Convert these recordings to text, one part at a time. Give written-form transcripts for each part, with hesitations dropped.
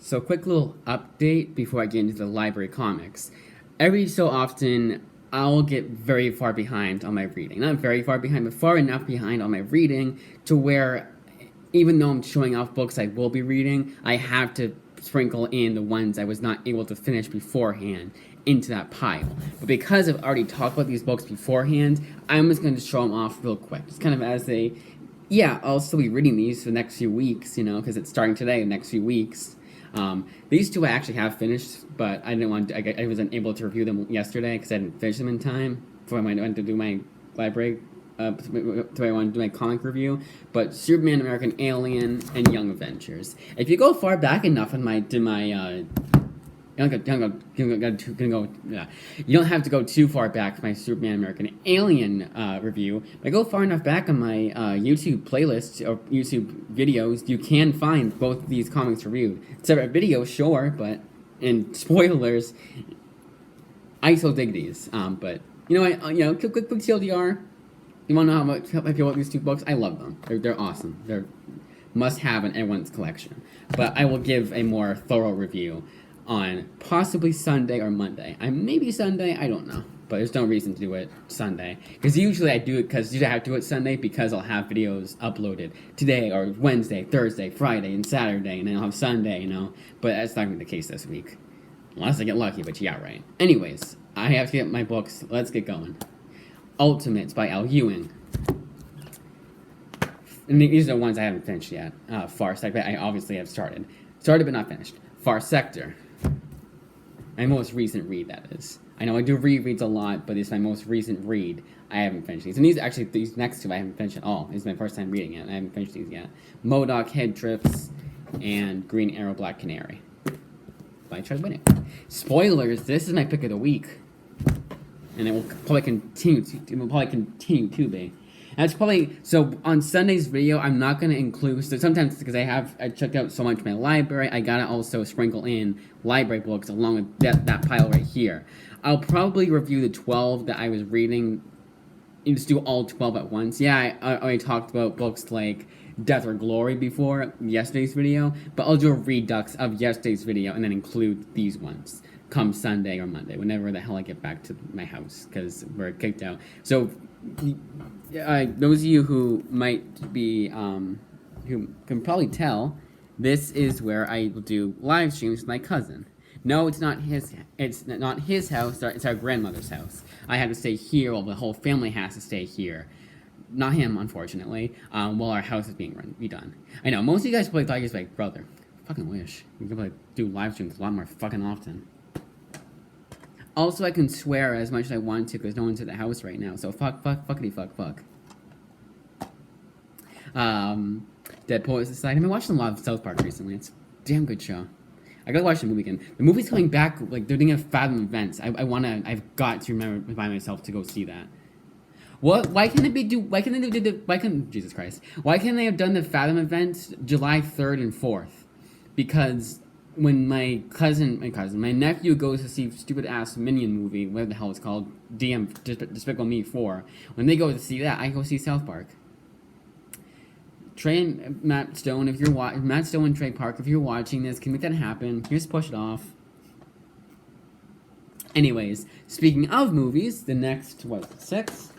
So, quick little update before I get into the library comics. Every so often, I'll get very far behind on my reading. Not very far behind, but far enough behind on my reading to where, even though I'm showing off books I will be reading, I have to sprinkle in the ones I was not able to finish beforehand into that pile. But because I've already talked about these books beforehand, I'm just going to show them off real quick. Just kind of as a, yeah, I'll still be reading these for the next few weeks, because it's starting today, the next few weeks. These two I actually have finished, but I didn't want to, I wasn't able to review them yesterday because I didn't finish them in time before I went to do my library, I wanted to do my comic review. But Superman, American Alien, and Young Avengers. If you go far back enough in you don't have to go too far back for my Superman American Alien review. But I go far enough back on my YouTube playlist or YouTube videos, you can find both of these comics reviewed. Separate videos, sure, but in spoilers, I still dig these. But quick TLDR. You want to know how much I feel about these two books? I love them. They're awesome. They're must have in everyone's collection. But I will give a more thorough review on possibly Sunday or Monday. Maybe Sunday, I don't know. But there's no reason to do it Sunday. Because usually I do it because I have to do it Sunday because I'll have videos uploaded today or Wednesday, Thursday, Friday, and Saturday, and then I'll have Sunday, But that's not going to be the case this week. Unless I get lucky, but yeah, right. Anyways, I have to get my books. Let's get going. Ultimates by Al Ewing. And these are the ones I haven't finished yet. Far Sector, I obviously have started. Started but not finished. Far Sector. My most recent read, that is. I know I do rereads a lot, but it's my most recent read. I haven't finished these. And these next two I haven't finished at all. This is my first time reading it. I haven't finished these yet. MODOK Head Trips and Green Arrow Black Canary. But I tried winning. Spoilers, this is my pick of the week. And it will probably continue to be. That's probably, so on Sunday's video, I'm not going to include, so sometimes because I checked out so much my library, I got to also sprinkle in library books along with that pile right here. I'll probably review the 12 that I was reading, just do all 12 at once. Yeah, I already talked about books like Death or Glory before yesterday's video, but I'll do a redux of yesterday's video and then include these ones come Sunday or Monday, whenever the hell I get back to my house, because we're kicked out. So, those of you who might be, who can probably tell, this is where I will do live streams with my cousin. No, it's not his house, it's our grandmother's house. I had to stay here, well, the whole family has to stay here. Not him, unfortunately, while our house is being redone. I know, most of you guys probably thought he was like, brother, fucking wish. You could do live streams a lot more fucking often. Also, I can swear as much as I want to because no one's at the house right now. So fuckity fuck. Dead Poets Society. I've been watching a lot of South Park recently. It's a damn good show. I gotta watch the movie again. The movie's coming back. Like they're doing a Fathom events. I've got to remember by myself to go see that. What? Why can't Jesus Christ? Why can't they have done the Fathom event July 3rd and 4th? Because when my nephew goes to see stupid ass Minion movie, whatever the hell it's called, Despicable Me 4, when they go to see that, I go see South Park. Trey and Matt Stone, Matt Stone and Trey Park, if you're watching this, can you make that happen? Can you just push it off? Anyways, speaking of movies, the next, 6?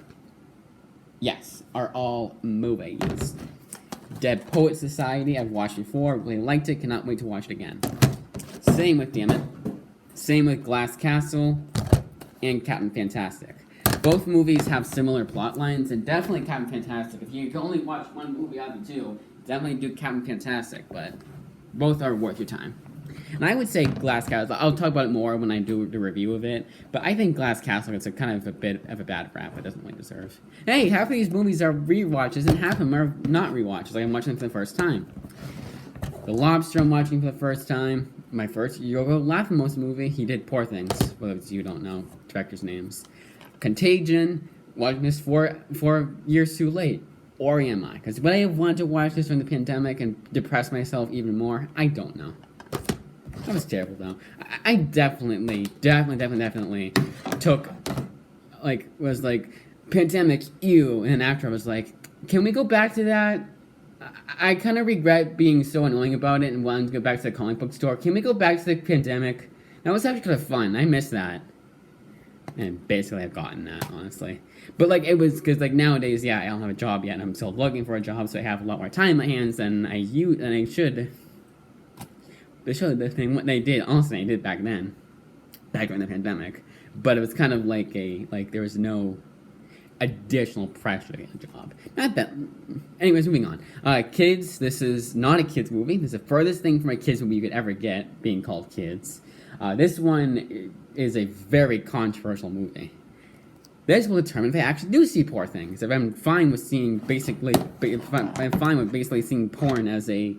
Yes, are all movies. Dead Poets Society, I've watched before, really liked it, cannot wait to watch it again. Same with Same with Glass Castle and Captain Fantastic. Both movies have similar plot lines, and definitely Captain Fantastic. If you can only watch one movie out of the two, definitely do Captain Fantastic, but both are worth your time. And I would say Glass Castle, I'll talk about it more when I do the review of it, but I think Glass Castle gets a bit of a bad rap it doesn't really deserve. Hey, half of these movies are rewatches, and half of them are not rewatches, like I'm watching them for the first time. The Lobster I'm watching for the first time. My first Yorgo Lanthimos movie, he did Poor Things, for those of you who don't know directors' names. Contagion, watching this 4 years too late. Or am I? Because would I have wanted to watch this during the pandemic and depress myself even more? I don't know. That was terrible, though. I definitely took, was like, pandemic, ew, and after I was like, can we go back to that? I kind of regret being so annoying about it and wanting to go back to the comic book store. Can we go back to the pandemic? That was actually kind of fun. I miss that. And basically, I've gotten that, honestly. But, like, it was, because, like, nowadays, yeah, I don't have a job yet, and I'm still looking for a job, so I have a lot more time in my hands than I should. They showed the thing, what they did, honestly, they did back then. Back during the pandemic. But it was kind of like there was no additional pressure to get a job. Not that. Anyways, moving on. Kids, this is not a kids movie. This is the furthest thing from a kids movie you could ever get, being called Kids. This one is a very controversial movie. This will determine if I actually do see Poor Things. If I'm fine with seeing basically, if I'm fine with basically seeing porn as a,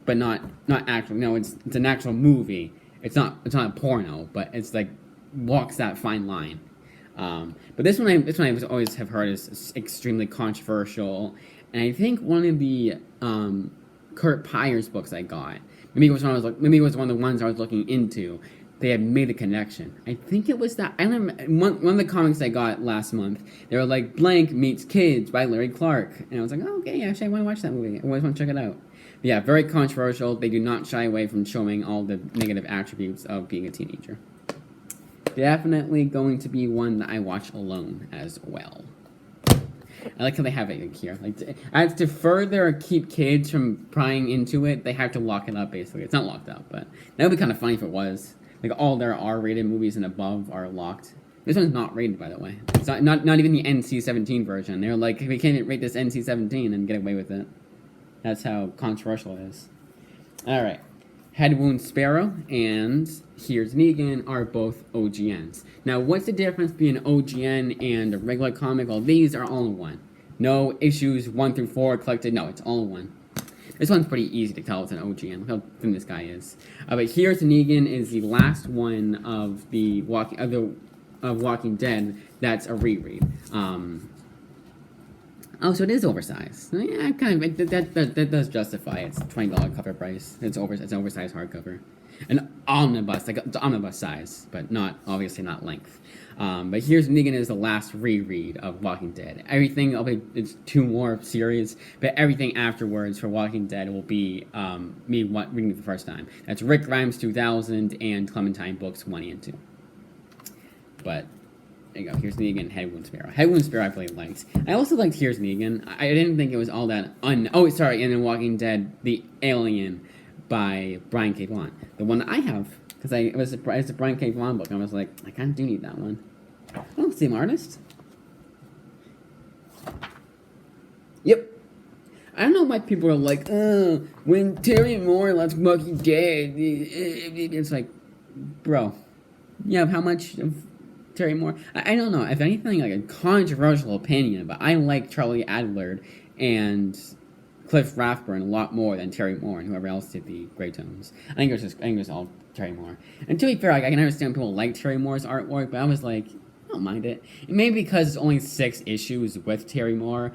but not actual. No, it's an actual movie. It's not a porno, but it's like walks that fine line. But this one I always have heard is extremely controversial, and I think one of the Kurt Pyers books I got, maybe it was one of the ones I was looking into. They had made a connection. I think it was that. I don't remember, one of the comics I got last month. They were like Blank Meets Kids by Larry Clark, and I was like, oh, okay, actually I want to watch that movie. I always want to check it out. But yeah, very controversial. They do not shy away from showing all the negative attributes of being a teenager. Definitely going to be one that I watch alone as well. I like how they have it here. Like, to further keep kids from prying into it, they have to lock it up, basically. It's not locked up, but that would be kind of funny if it was. Like, all their R-rated movies and above are locked. This one's not rated, by the way. It's not even the NC-17 version. They're like, we can't rate this NC-17 and get away with it. That's how controversial it is. Alright. Head Wound Sparrow and Here's Negan are both OGNs. Now, what's the difference between an OGN and a regular comic? Well, these are all in one. No issues 1 through 4 collected. No, it's all in one. This one's pretty easy to tell it's an OGN. Look how thin this guy is. But Here's Negan is the last one of the Walking Dead that's a reread. Oh, so it is oversized. Yeah, that does justify its $20 cover price. It's an oversized hardcover, an omnibus, like it's omnibus size, but obviously not length. But Here's Negan is the last reread of Walking Dead. Everything, it's 2 more series, but everything afterwards for Walking Dead will be me reading it for the first time. That's Rick Grimes 2000 and Clementine books 1 and 2. But there you go. Here's Negan, Head Wound Sparrow. Head Wound Sparrow I really liked. I also liked Here's Negan. I didn't think it was all that Oh, sorry, and then Walking Dead, The Alien by Brian K. Vaughan. The one that I have, because it was a Brian K. Vaughan book, and I was like, I kind of do need that one. Oh, same artist? Yep. I don't know why people are like, when Terry Moore left Walking Dead, it's like, bro, you have how much of Terry Moore? I don't know. If anything, like a controversial opinion, but I like Charlie Adler and Cliff Rathburn a lot more than Terry Moore and whoever else did the Grey Tones. I think it was all Terry Moore. And to be fair, I can understand people like Terry Moore's artwork, but I was like, I don't mind it. Maybe because it's only 6 issues with Terry Moore,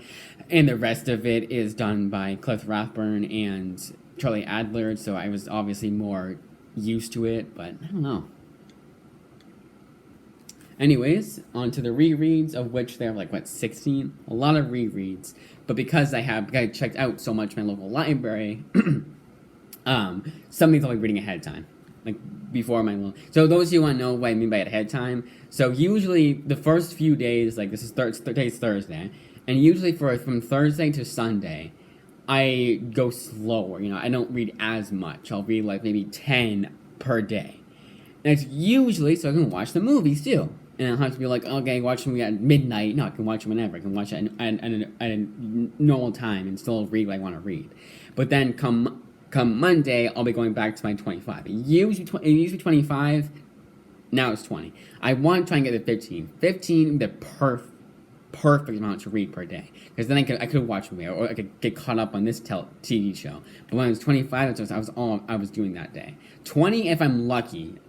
and the rest of it is done by Cliff Rathburn and Charlie Adler, so I was obviously more used to it, but I don't know. Anyways, on to the rereads, of which there are 16? A lot of rereads. But because I checked out so much my local library, some of these I'll be reading ahead of time. Before so those of you who want to know what I mean by ahead of time, so usually the first few days, this is today's Thursday, and usually from Thursday to Sunday, I go slower, I don't read as much. I'll read maybe 10 per day. And it's usually so I can watch the movies too. And I don't have to be like, okay, watch them at midnight. No, I can watch them whenever. I can watch it at a normal time and still read what I want to read. But then come Monday, I'll be going back to my 25. It used to be 25. Now it's 20. I want to try and get to 15. 15, the perfect amount to read per day. Because then I could watch a movie, or I could get caught up on this TV show. But when I was 25, that's all I was doing that day. 20, if I'm lucky,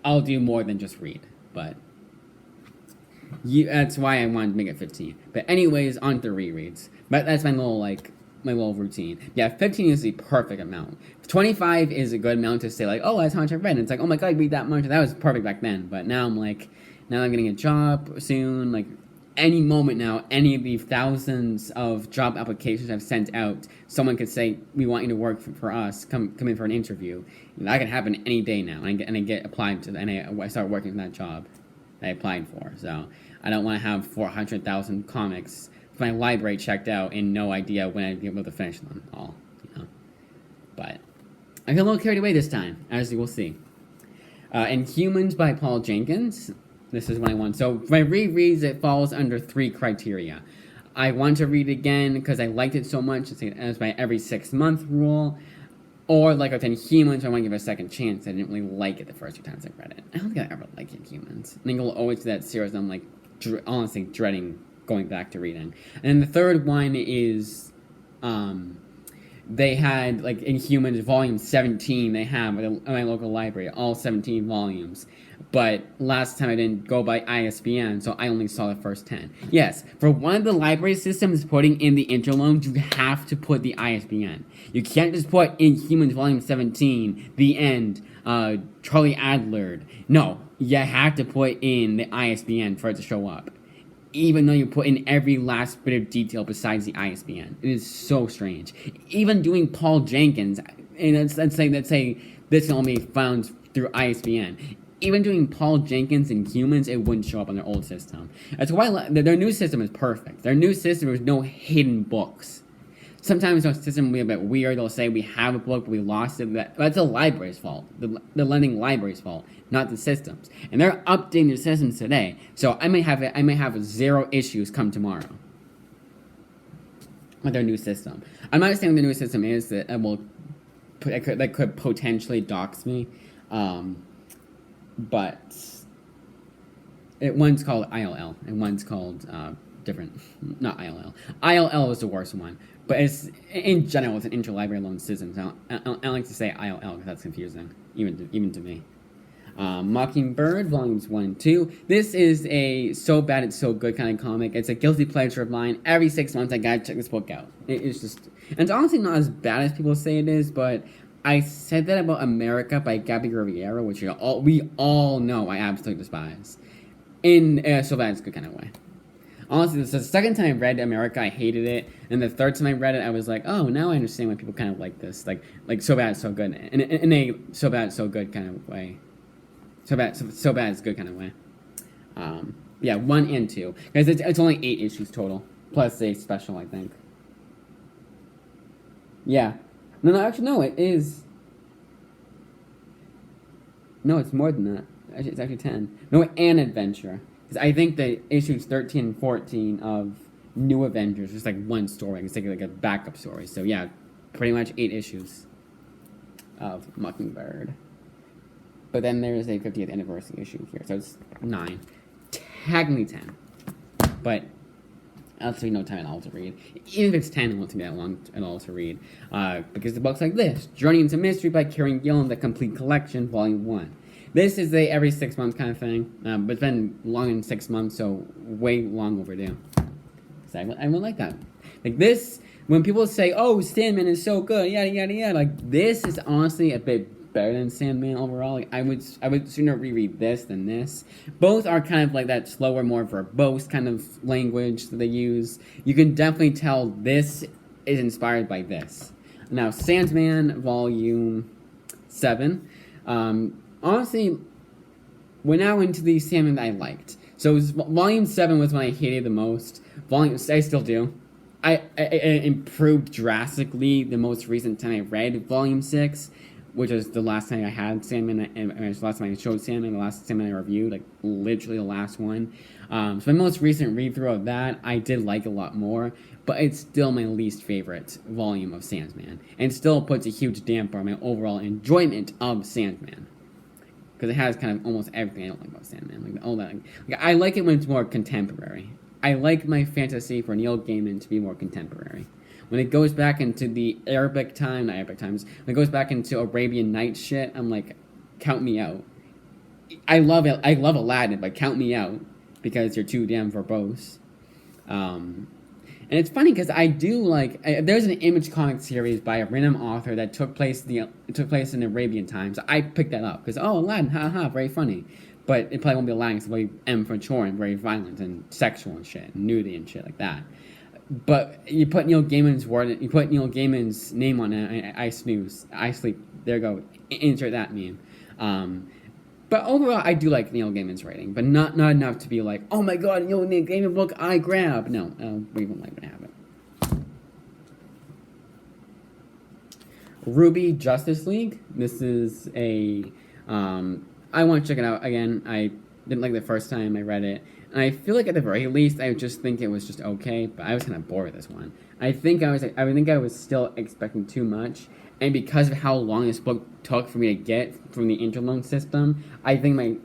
I'll do more than just read. But that's why I wanted to make it 15. But anyways, on to rereads. But that's my little routine. Yeah, 15 is the perfect amount. 25 is a good amount to say that's how much I've read. And it's oh my god, I read that much. That was perfect back then. But now I'm now I'm getting a job soon. any moment now, any of the thousands of job applications I've sent out, someone could say, "We want you to work for us. Come in for an interview." And that can happen any day now, and I get applied to, and I start working for that job that I applied for. So I don't want to have 400,000 comics with my library checked out and no idea when I'd be able to finish them all. But I got a little carried away this time, as you will see. Inhumans by Paul Jenkins. This is what I want. So, my rereads, it falls under 3 criteria. I want to read it again because I liked it so much. It's my every 6-month rule. Or, like with Inhumans, I want to give it a second chance. I didn't really like it the first 2 times I read it. I don't think I ever liked Inhumans. I think it'll always be that series I'm, honestly dreading going back to reading. And then the third one is, they had, Inhumans Volume 17, they have at my local library, all 17 volumes. But last time I didn't go by ISBN, so I only saw the first 10. Yes, for one of the library systems putting in the interloans, you have to put the ISBN. You can't just put Inhumans Volume 17, The End, Charlie Adler. No, you have to put in the ISBN for it to show up. Even though you put in every last bit of detail besides the ISBN. It is so strange. Even doing Paul Jenkins, and let's say this can only be found through ISBN. Even doing Paul Jenkins and Humans, it wouldn't show up on their old system. That's why their new system is perfect. Their new system is no hidden books. Sometimes their system will be a bit weird. They'll say we have a book, but we lost it. That's the library's fault. The lending library's fault, not the systems. And they're updating their systems today. So I may have 0 issues come tomorrow with their new system. I'm not saying the new system is that could potentially dox me. But one's called ILL, and one's called different. Not ILL. ILL is the worst one. But it's in general, it's an interlibrary loan system. So I don't like to say ILL because that's confusing, even to me. Mockingbird, volumes 1 and 2. This is a so bad it's so good kind of comic. It's a guilty pleasure of mine. Every 6 months, I gotta check this book out. It's just, and it's honestly not as bad as people say it is, but I said that about America by Gabby Riviera, which we all know I absolutely despise. In so bad it's good kind of way. Honestly, this is the second time I read America, I hated it, and the third time I read it, I was like, oh, now I understand why people kind of like this, like so bad it's so good, in a so bad it's so good kind of way, so bad it's good kind of way. Yeah, 1 and 2, because it's only 8 issues total, plus a special, I think. Yeah, no, actually, no, it is. No, it's more than that. It's actually 10. No, an adventure. Because I think the issues 13 and 14 of New Avengers is like one story. It's like a backup story. So yeah, pretty much 8 issues of Mockingbird. But then there is a 50th anniversary issue here. So it's 9. Technically 10. But I'll take no time at all to read. Even if it's 10, it won't take that long at all to read. Because the book's like this. Journey into Mystery by Karen Gillan, The Complete Collection, Volume 1. This is a every 6 month kind of thing. But it's been long in 6 months, so way long overdue. So I would like that. Like this, when people say, oh, Sandman is so good, yada, yada, yada. Like, this is honestly a bit better than Sandman overall. Like, I would sooner reread this than this. Both are kind of like that slower, more verbose kind of language that they use. You can definitely tell this is inspired by this. Now, Sandman, Volume 7. Honestly, we're now into the Sandman that I liked. So Volume 7 was when I hated the most. I still do. I improved drastically the most recent time I read Volume 6, which is the last time I had Sandman, and the last time I showed Sandman, the last Sandman I reviewed, like literally the last one. So my most recent read-through of that, I did like a lot more, but it's still my least favorite volume of Sandman, and still puts a huge damper on my overall enjoyment of Sandman. Because it has kind of almost everything I don't like about Sandman. Like all that. Like, I like it when it's more contemporary. I like my fantasy for Neil Gaiman to be more contemporary. When it goes back into the not Arabic times, when it goes back into Arabian Nights shit, I'm like, count me out. I love it. I love Aladdin, but count me out because you're too damn verbose. And it's funny because I do like. There's an Image comic series by a random author that took place in Arabian times. I picked that up because Aladdin, haha, very funny. but it probably won't be allowing. It's very mature and very violent and sexual and shit, and nudity and shit like that. But you put Neil Gaiman's word, you put Neil Gaiman's name on it. I snooze, I sleep. There you go. Insert that meme. But overall, I do like Neil Gaiman's writing, but not enough to be like, oh my god, Neil Gaiman book I grab. No, we won't like to have it. RWBY Justice League. This is a. I want to check it out again. I didn't like it the first time I read it. And I feel like at the very least, I just think it was just okay, but I was kind of bored with this one. I think I was still expecting too much, and because of how long this book took for me to get from the interloan system, I think my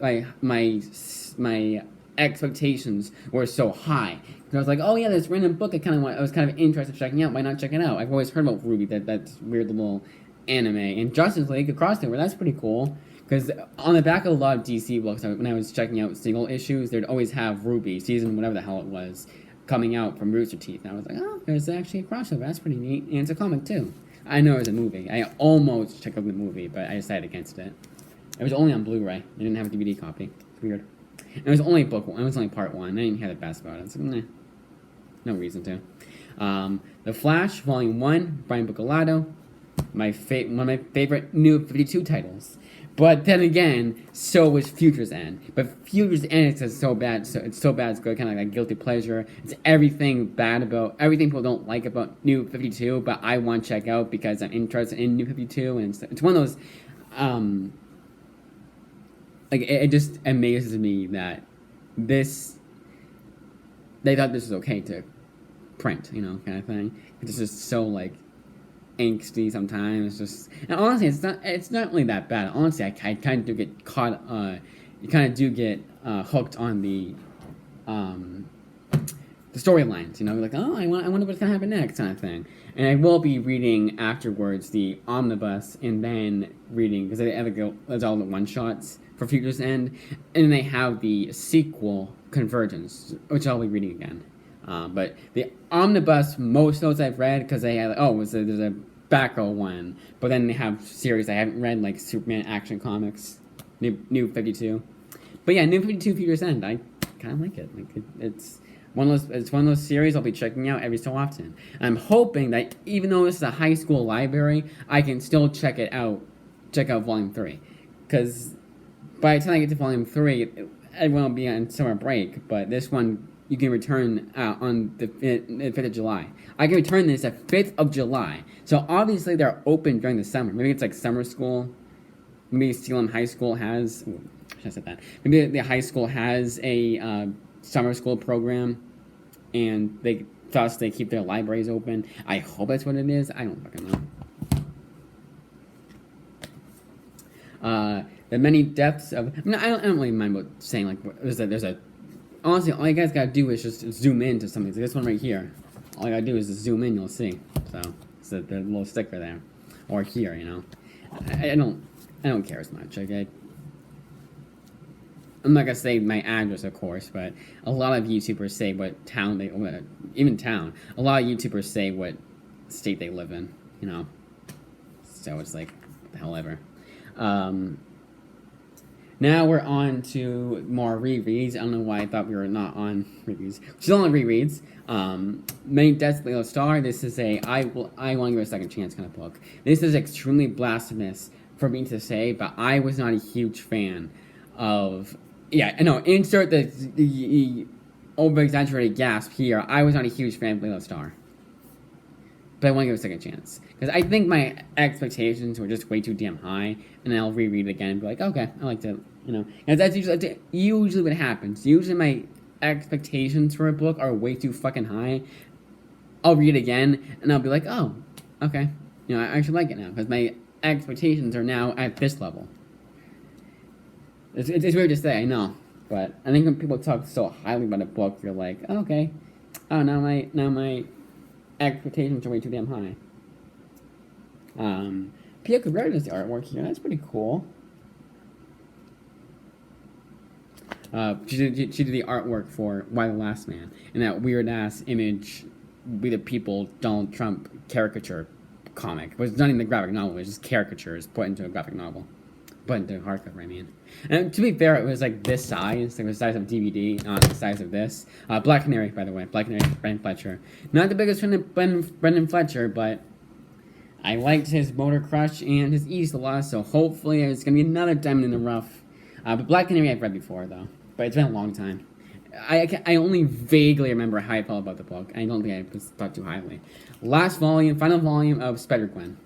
expectations were so high. Because I was like, oh yeah, this random book I was kind of interested in checking out. Why not check it out? I've always heard about RWBY, that's weird little anime, and Justice League, a crossover. That's pretty cool. Because on the back of a lot of DC books, when I was checking out single issues, they'd always have RWBY, season whatever the hell it was, coming out from Rooster Teeth. And I was like, oh, there's actually a crossover. That's pretty neat. And it's a comic, too. I know it was a movie. I almost checked out the movie, but I decided against it. It was only on Blu-ray. I didn't have a DVD copy. It's weird. And it was only book one. It was only part one. I didn't hear the best about it. I was like, nah. No reason to. The Flash, Volume 1, Brian Buccellato. One of my favorite New 52 titles. But then again, so was Future's End. But Future's End is so bad, it's good, kind of like a guilty pleasure. It's everything people don't like about New 52, but I want to check out because I'm interested in New 52, and it's one of those, it just amazes me that they thought this was okay to print, kind of thing. It's just so, angsty sometimes. And honestly, it's not really that bad. Honestly, I kind of do get caught. You kind of do get hooked on the storylines. Like, oh, I wonder what's gonna happen next, kind of thing. And I will be reading afterwards the omnibus, and then reading because there's all the one shots for Future's End, and then they have the sequel Convergence, which I'll be reading again. But the omnibus, most notes I've read, because they had, there's a Batgirl one, but then they have series I haven't read, like Superman Action Comics, New 52. But yeah, New 52 Future's End, I kind of like it. It's one of those series I'll be checking out every so often. And I'm hoping that even though this is a high school library, I can still check out Volume 3. Because by the time I get to Volume 3, everyone will be on summer break, but this one you can return on the 5th of July. I can return this at 5th of July. So obviously they're open during the summer. Maybe it's like summer school. Maybe Salem High School has... I should have said that. Maybe the high school has a summer school program, and they keep their libraries open. I hope that's what it is. I don't fucking know. The many depths of... I don't really mind about saying, there's a... Honestly, all you guys gotta do is just zoom in to something. So this one right here. All you gotta do is just zoom in, you'll see. So, it's the little sticker there. Or here, I don't care as much. I'm not gonna say my address, of course, but a lot of YouTubers say what town they... Even town. A lot of YouTubers say what state they live in, So it's like, what the hell ever. Now we're on to more rereads. I don't know why I thought we were not on rereads. Still on rereads. Many Deaths of Lilo Star. This is I want to give it a second chance kind of book. This is extremely blasphemous for me to say, but I was not a huge fan of... Yeah, no, insert the over-exaggerated gasp here. I was not a huge fan of Lilo Star. But I want to give it a second chance. Because I think my expectations were just way too damn high, and then I'll reread it again and be like, okay, I like to, And that's usually what happens. Usually my expectations for a book are way too fucking high. I'll read it again, and I'll be like, oh, okay. I actually like it now, because my expectations are now at this level. It's weird to say, I know. But I think when people talk so highly about a book, you're like, oh, okay. Oh, now my expectations are way too damn high. Pia Cabrera does the artwork here. That's pretty cool. She did the artwork for Why the Last Man, and that weird ass image, We the People, Donald Trump caricature comic. It was not even the graphic novel. It was just caricatures put into a graphic novel. But the hardcover, I mean. And to be fair, it was like this size, like the size of DVD, not the size of this. Black Canary, by the way. Black Canary, Brendan Fletcher. Not the biggest fan of Brendan Fletcher, but I liked his Motor Crush and his East a lot, so hopefully it's going to be another diamond in the rough. But Black Canary I've read before, though. But it's been a long time. I only vaguely remember how I felt about the book. I don't think I was thought too highly. Last volume, final volume of Spider-Gwen.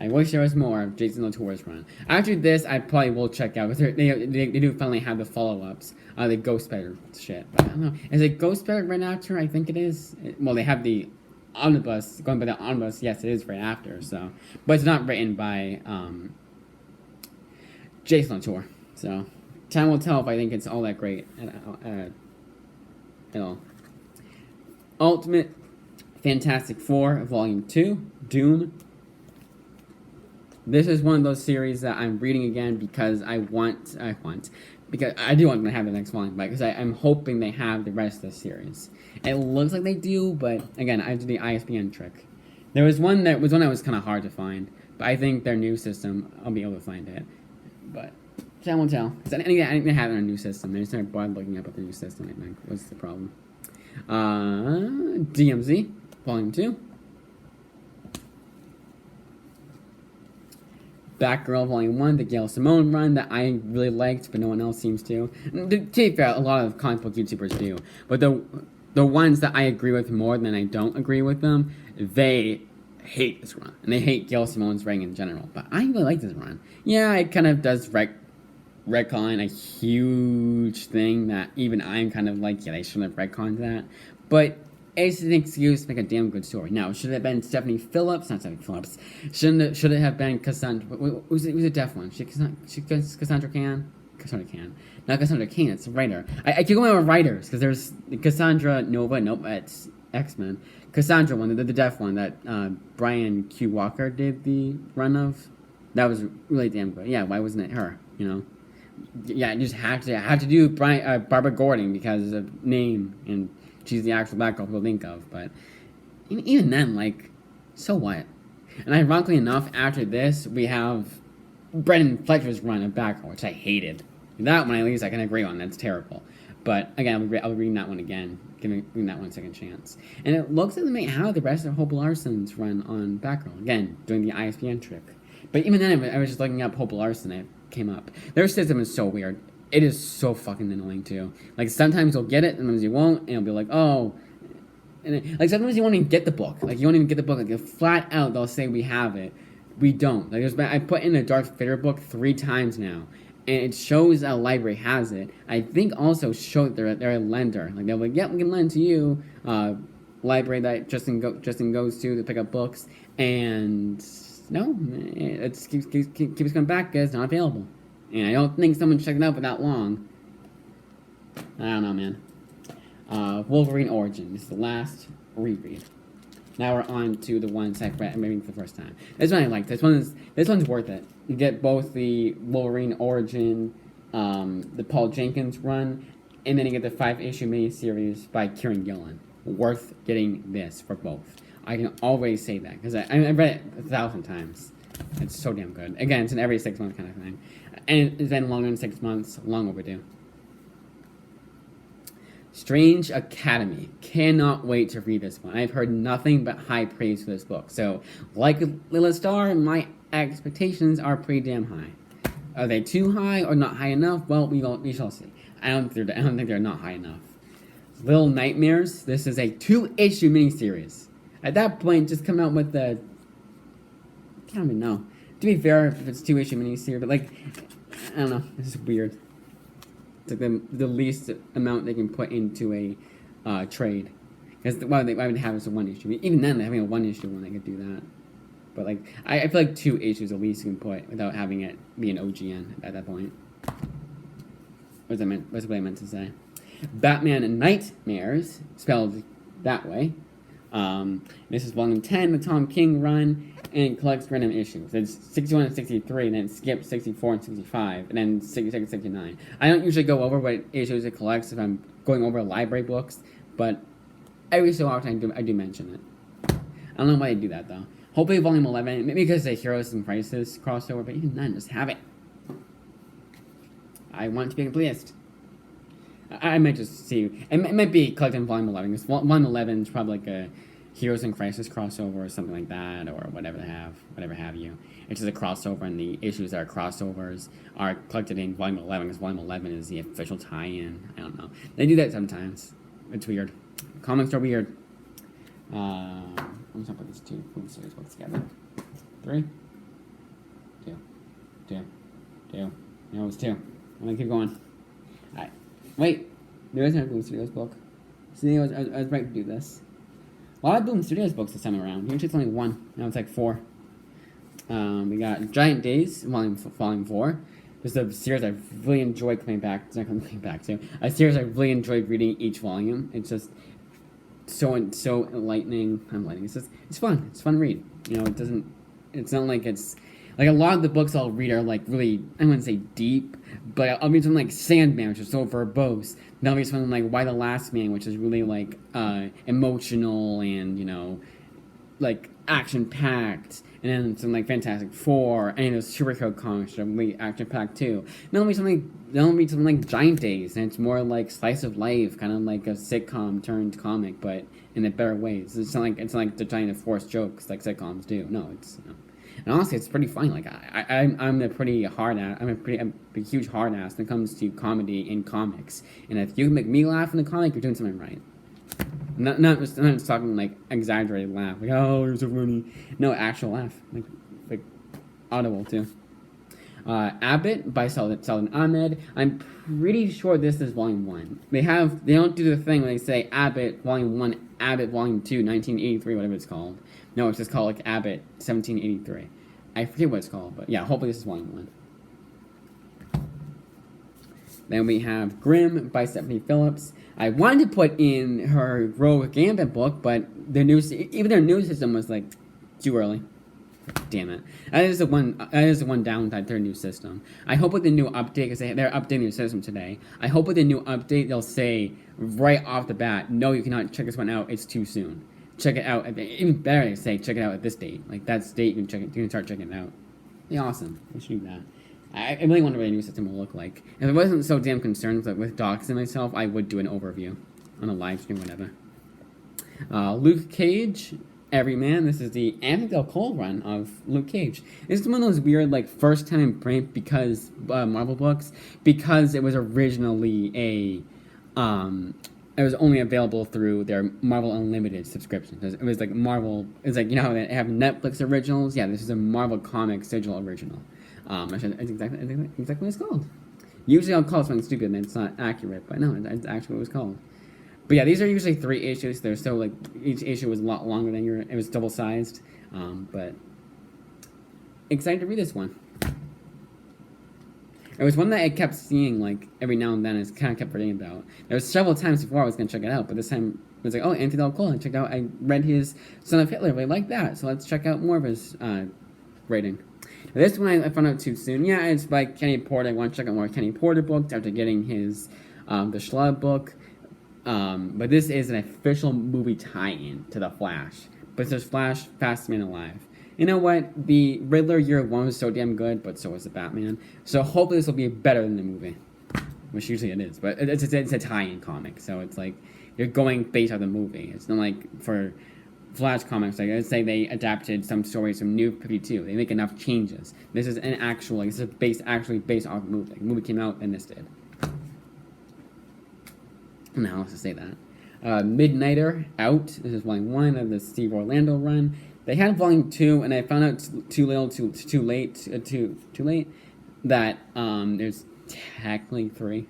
I wish there was more of Jason Latour's run. After this, I probably will check out, because they do finally have the follow-ups. The Ghost Spider shit. But I don't know. Is it Ghost Spider right after? I think it is. Well, they have the omnibus, going by the omnibus, yes, it is right after, so. But it's not written by Jason Latour, so. Time will tell if I think it's all that great at all. Ultimate Fantastic Four, Volume 2, Doom. This is one of those series that I'm reading again because because I do want them to have the next volume, because I'm hoping they have the rest of the series. It looks like they do, but again, I do the ISBN trick. There was one that was kind of hard to find, but I think their new system, I'll be able to find it. But time will tell. I think they have it on a new system. They just started bored looking up at the new system, I think, was the problem. DMZ, Volume 2. Batgirl Volume 1, the Gail Simone run that I really liked, but no one else seems to. To be fair, a lot of comic book YouTubers do. But the ones that I agree with more than I don't agree with them, they hate this run. And they hate Gail Simone's writing in general. But I really like this run. Yeah, it kind of does retcon a huge thing that even I'm kind of like, yeah, they shouldn't have retconned that. But it's an excuse to make a damn good story. Now, should it have been Stephanie Phillips? Not Stephanie Phillips. Should it have been Cassandra? Who's a deaf one? Cassandra Cain? Cassandra Cain. Not Cassandra Cain, it's a writer. I keep going with writers, because there's Cassandra Nova. Nope, it's X-Men. Cassandra one, the deaf one that Brian Q. Walker did the run of. That was really damn good. Yeah, why wasn't it her? You know? Yeah, you just have to do Barbara Gordon because of name, and she's the actual Batgirl people think of. But even then, like, so what? And ironically enough, after this, we have Brendan Fletcher's run of Batgirl, which I hated. That one, at least, I can agree on. That's terrible. But again, I'll be reading that one again, giving that one a second chance. And it looks like they may have the rest of Hope Larson's run on Batgirl. Again, doing the ISBN trick. But even then, I was just looking up Hope Larson. It came up. Their system is so weird. It is so fucking annoying, too. Like, sometimes you'll get it, sometimes you won't, and it'll be like, oh. And like, sometimes you won't even get the book. Like, you won't even get the book. Like, flat out, they'll say, we have it. We don't. Like, I put in a Darth Vader book 3 times now, and it shows that a library has it. I think also show that they're a lender. Like, they're like, yep, we can lend to you. Library that Justin goes to pick up books. And no, it keeps coming back because it's not available. And I don't think someone's checking it out for that long. I don't know, man. Wolverine Origins, the last reread. Now we're on to the ones I'm reading for the first time. This one I like. This one's worth it. You get both the Wolverine Origin, the Paul Jenkins run, and then you get the 5-issue miniseries by Kieran Gillen. Worth getting this for both. I can always say that because I read it 1,000 times. It's so damn good. Again, it's an every 6 month kind of thing. And it's been longer than 6 months. Long overdue. Strange Academy. Cannot wait to read this one. I've heard nothing but high praise for this book. So, like Lilith Star, my expectations are pretty damn high. Are they too high or not high enough? Well, we shall see. I don't think they're not high enough. Little Nightmares. This is a 2-issue miniseries. At that point, just come out with the. I don't even know. To be fair, if it's 2-issue miniseries, but like, I don't know. This is weird. It's like the least amount they can put into a trade. Because why would they have this a 1-issue? Even then, having a 1-issue one, they could do that. But like, I feel like 2 issues at least you can put without having it be an OGN at that point. What's what I meant to say? Batman and Nightmares, spelled that way. This is volume 10, the Tom King run, and it collects random issues. It's 61 and 63, and then it skips 64 and 65, and then 66 and 69. I don't usually go over what issues it collects if I'm going over library books, but every so often I do mention it. I don't know why they do that, though. Hopefully Volume 11, maybe because the Heroes in Crisis crossover, but even then, just have it. I want it to be completist. I might just see, it might be collecting Volume 11, because Volume 11 is probably like a Heroes in Crisis crossover or something like that, or whatever have you. It's just a crossover, and the issues that are crossovers are collected in Volume 11, because Volume 11 is the official tie-in. I don't know. They do that sometimes. It's weird. Comics are weird. I'm just gonna put these two series books together. 3, 2, 2, 2. No, it's 2. I'm gonna keep going. Alright. Wait. There isn't a Boom Studios book. See, I was right to do this. A lot of Boom Studios books this time around. Usually it's only 1. Now it's like 4. We got Giant Days, Volume 4. This is a series I really enjoyed coming back. Coming back to a series I really enjoyed reading each volume. It's just so enlightening. It's fun. It's a fun read. You know, it's not like it's like a lot of the books I'll read are like really, I wouldn't say deep, but I'll read something like Sandman, which is so verbose. Then I'll read something like Why the Last Man, which is really like emotional and, you know, like action packed. And then something like Fantastic Four, and those superhero comics are really action packed too. Then I'll read something like Giant Days, and it's more like slice of life, kind of like a sitcom turned comic, but in a better ways. It's not like they're trying to force jokes like sitcoms do. No, it's, you know. And honestly, it's pretty funny. Like I'm a pretty hard ass. I'm a huge hard ass when it comes to comedy in comics. And if you can make me laugh in a comic, you're doing something right. I'm not just talking like exaggerated laugh, like oh you're so funny. No, actual laugh, like audible too. Abbott by Saladin Ahmed. I'm pretty sure this is Volume 1. They don't do the thing when they say Abbott Volume 1, Abbott Volume 2, 1983, whatever it's called. No, it's just called like Abbott 1783. I forget what it's called, but yeah, hopefully this is Volume 1. Then we have Grimm by Stephanie Phillips. I wanted to put in her Rogue Gambit book, but even their new system was like too early. Damn it! That is the one downside to their new system. I hope with the new update, because they're updating their system today. I hope with the new update they'll say right off the bat, no, you cannot check this one out. It's too soon. Check it out. Even better, they say check it out at this date. Like that's date you can check it. You can start checking it out. Be awesome. They should do that. I really wonder what a new system will look like. If I wasn't so damn concerned with doxing myself, I would do an overview on a live stream, whatever. Luke Cage, Everyman. This is the Anthony Del Cole run of Luke Cage. This is one of those weird, like, first time in print because Marvel books, because it was originally it was only available through their Marvel Unlimited subscription. It was like Marvel. It's like, you know how they have Netflix originals. Yeah, this is a Marvel Comics digital original. It's exactly what it's called. Usually I'll call something stupid and it's not accurate, but no, it's actually what it was called. But yeah, these are usually 3 issues. They're so like each issue was a lot longer than it was double sized. But excited to read this one. It was one that I kept seeing like every now and then. I kind of kept forgetting about. There was several times before I was gonna check it out, but this time it was like, oh, Anthony Del Cole. I read his Son of Hitler. I really like that, so let's check out more of his rating. This one I found out too soon. Yeah, it's by Kenny Porter. I want to check out more Kenny Porter books after getting his the Schlub book. But this is an official movie tie-in to The Flash. But it says Flash, Fastest Man Alive. You know what? The Riddler Year 1 was so damn good, but so was the Batman. So hopefully this will be better than the movie. Which usually it is. But it's a tie-in comic. So it's like you're going based on the movie. It's not like for Flash comics, like let's say they adapted some stories from New 52. They make enough changes. This is actually based off the movie. Like, the movie came out and this did. Now let's just say that. Midnighter out. This is Volume 1 of the Steve Orlando run. They had Volume 2, and I found out too late that there's technically 3.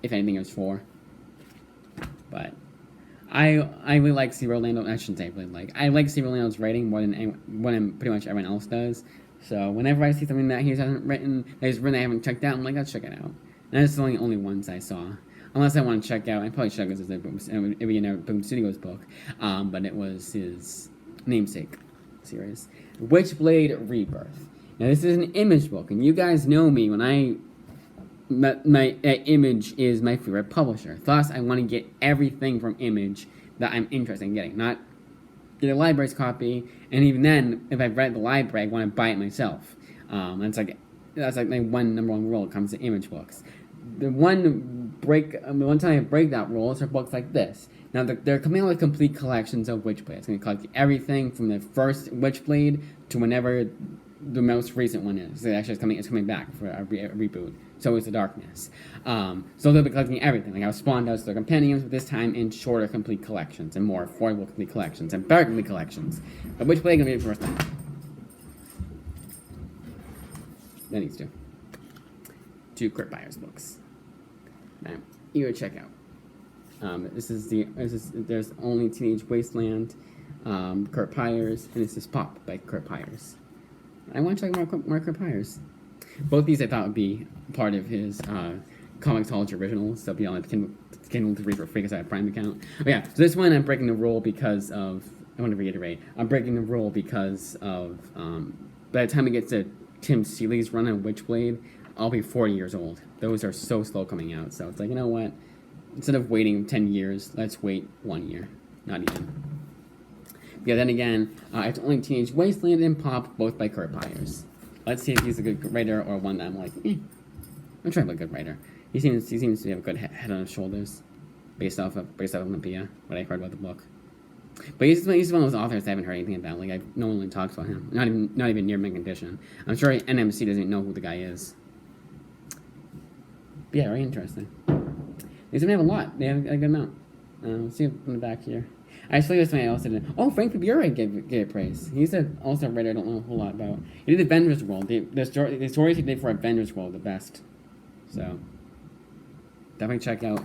If anything, there's 4. But I really like Steve Orlando. I shouldn't say really like. I like Steve Orlando's writing more than pretty much everyone else does. So whenever I see something that he hasn't written, I haven't checked out, I'm like, let's check it out. And that's the only ones I saw. Unless I want to check out, I probably check out it would be in a Boom Studios book, but it was his namesake series, Witchblade Rebirth. Now this is an Image book, and you guys know me when my Image is my favorite publisher. Thus, I want to get everything from Image that I'm interested in getting. Not get a library's copy, and even then, if I've read the library, I want to buy it myself. That's like my one number one rule when it comes to image books. The one time I break that rule is for books like this. Now they're coming out with complete collections of Witchblade. It's going to collect everything from the first Witchblade to whenever the most recent one is. It's coming back for a reboot. So is the Darkness. So they'll be collecting everything. Like how Spawn does their compendiums, but this time in shorter complete collections and more affordable complete collections and better complete collections. But Witchblade gonna be the first time. That needs to. 2 Kurt Byers books. Now, you go check out. There's Only Teenage Wasteland, Kurt Byers, and this is Pop by Kurt Byers. I want to check more Kurt Byers. Both these I thought would be part of his Comixology originals. They'll be on the Kindle to read for free because I have a Prime account. But yeah, so this one I'm breaking the rule because of, I want to reiterate, I'm breaking the rule because of, by the time it gets to Tim Seeley's run on Witchblade, I'll be 40 years old. Those are so slow coming out. So it's like, you know what? Instead of waiting 10 years, let's wait 1 year. Not even. Yeah, then again, it's Only Teenage Wasteland and Pop, both by Kurt Byers. Let's see if he's a good writer or one that I'm like, I'm trying to be a good writer. He seems to have a good head on his shoulders, based off Olympia, what I heard about the book. But he's one of those authors I haven't heard anything about. Like no one really talks about him. Not even near mint condition. I'm sure NMC doesn't know who the guy is. But yeah, very interesting. They have a lot. They have a good amount. Let's see in the back here. I just this something else did. Oh, Frank Fabura gave praise. He's also a writer I don't know a whole lot about. He did Avengers World. The stories he did for Avengers World the best. So definitely check out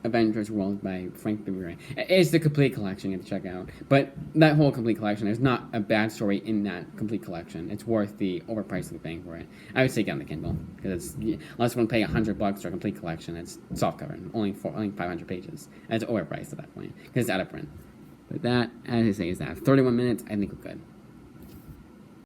Avengers World by Frank Fabura. It's the complete collection you have to check out. But that whole complete collection, there's not a bad story in that complete collection. It's worth the overpriced of paying for it. I would say get on the Kindle because unless you want to pay $100 for a complete collection, it's soft cover, only 500 pages. And it's overpriced at that point because it's out of print. But that, as I say, is that 31 minutes. I think we're good.